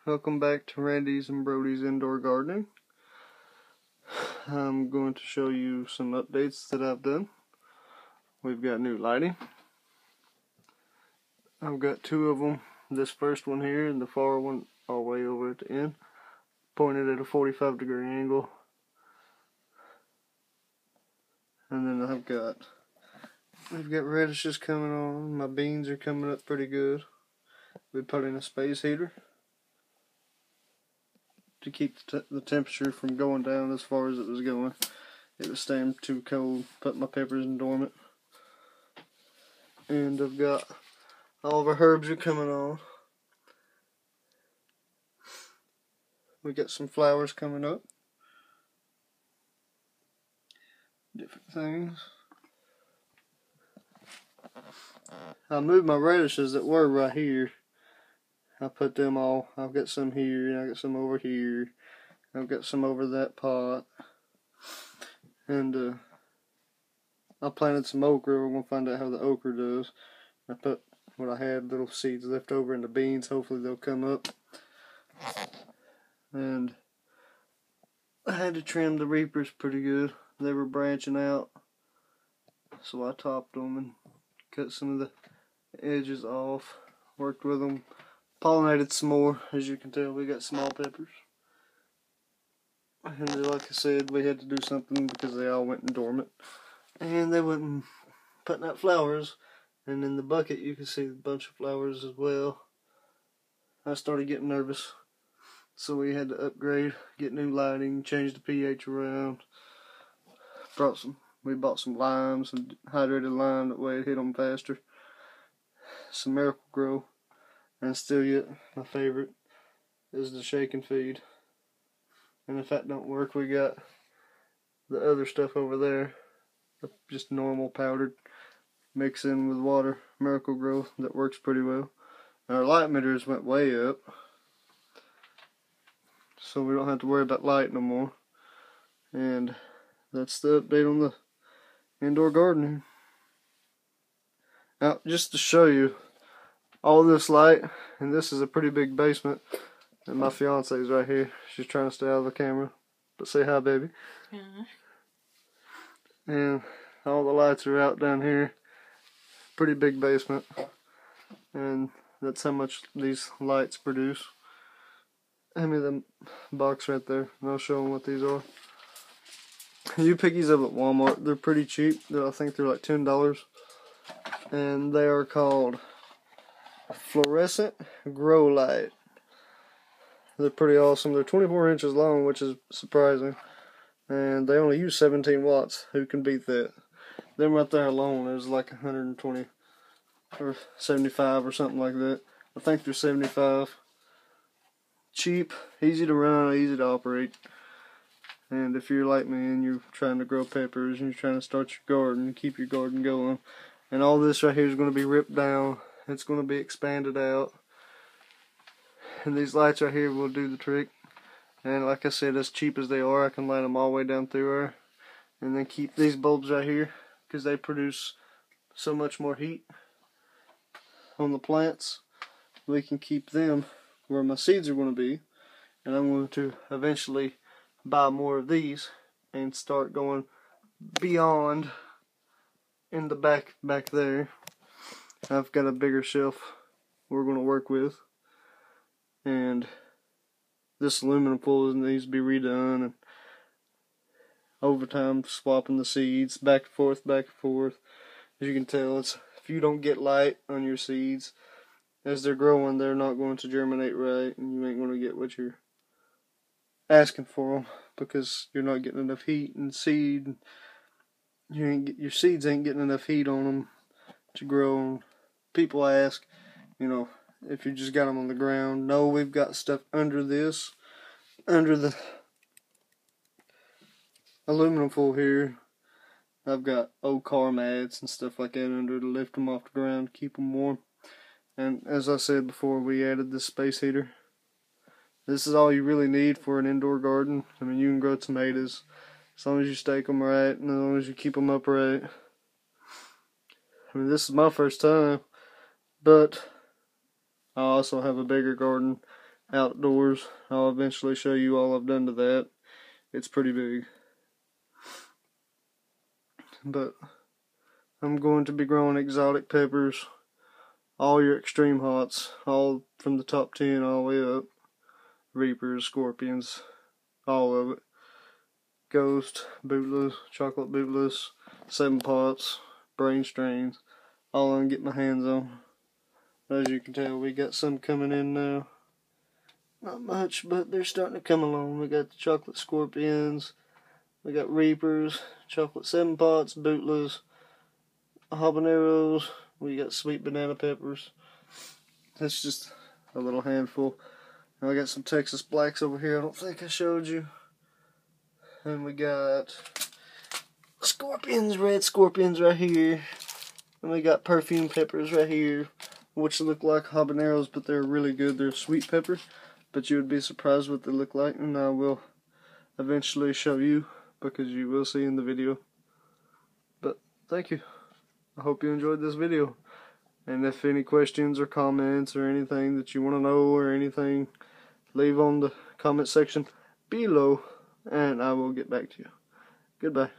Welcome back to Randy's and Brody's Indoor Gardening. I'm going to show you some updates that I've done. We've got new lighting. I've got two of them. This first one here and the far one all the way over at the end, pointed at a 45-degree angle. And then we've got radishes coming on. My beans are coming up pretty good. We put in a space heater to keep the temperature from going down as far as it was going. It was staying too cold. Put my peppers in dormant. And I've got all of our herbs are coming on. We got some flowers coming up. Different things. I moved my radishes that were right here. I put them all. I've got some here, and I got some over here. I've got some over that pot. And I planted some okra. We're going to find out how the okra does. I put what I had, little seeds left over in the beans. Hopefully they'll come up. And I had to trim the reapers pretty good. They were branching out. So I topped them and cut some of the edges off. Worked with them. Pollinated some more. As you can tell, we got small peppers. And like I said, we had to do something because they all went in dormant. And they went putting out flowers. And in the bucket you can see a bunch of flowers as well. I started getting nervous. So we had to upgrade, get new lighting, change the pH around. We bought some lime, some hydrated lime, that way it hit them faster. Some Miracle-Gro. And still yet, my favorite is the shake and feed. And if that don't work, we got the other stuff over there. Just normal powdered. Mix in with water. Miracle-Gro. That works pretty well. And our light meters went way up. So we don't have to worry about light no more. And that's the update on the indoor gardening. Now, just to show you all this light, and this is a pretty big basement, and my fiance's right here. She's trying to stay out of the camera, but say hi, baby. And all the lights are out down here. Pretty big basement, and that's how much these lights produce. Hand me the box right there, and I'll show them what these are. You pick these up at Walmart. They're pretty cheap. I think they're like $10, and they are called Fluorescent Grow Light. They're pretty awesome. They're 24 inches long, which is surprising, and they only use 17 watts. Who can beat that? Them right there alone is like 120 or 75 or something like that. I think they're 75. Cheap, easy to run, easy to operate. And if you're like me and you're trying to grow peppers and you're trying to start your garden, keep your garden going, and all this right here is going to be ripped down. It's going to be expanded out. And these lights right here will do the trick. And like I said, as cheap as they are, I can light them all the way down through there. And then keep these bulbs right here, because they produce so much more heat on the plants. We can keep them where my seeds are going to be. And I'm going to eventually buy more of these and start going beyond in the back there. I've got a bigger shelf we're going to work with, and this aluminum foil needs to be redone, and over time swapping the seeds back and forth. As you can tell, if you don't get light on your seeds as they're growing, they're not going to germinate right, and you ain't going to get what you're asking for them, because you're not getting enough heat and seed. Your seeds ain't getting enough heat on them to grow. People ask, if you just got them on the ground. No, we've got stuff under this, under the aluminum foil here. I've got old car mats and stuff like that under to lift them off the ground, keep them warm. And as I said before, we added this space heater. This is all you really need for an indoor garden. I mean, you can grow tomatoes as long as you stake them right and as long as you keep them upright. I mean, this is my first time, but I also have a bigger garden outdoors. I'll eventually show you all I've done to that. It's pretty big. But I'm going to be growing exotic peppers, all your extreme hots, all from the top 10 all the way up. Reapers, scorpions, all of it. Ghost, bootless, chocolate bootless, 7 pots, brain strains, all I can get my hands on. As you can tell, we got some coming in now. Not much, but they're starting to come along. We got the chocolate scorpions, we got reapers, chocolate 7 pots, bootless, habaneros, we got sweet banana peppers. That's just a little handful. And I got some Texas blacks over here, I don't think I showed you. And we got scorpions, red scorpions right here. And we got perfume peppers right here, which look like habaneros, but they're really good. They're sweet pepper, but you would be surprised what they look like, and I will eventually show you, because you will see in the video. But thank you. I hope you enjoyed this video. And if any questions or comments or anything that you want to know or anything, leave on the comment section below, and I will get back to you. Goodbye.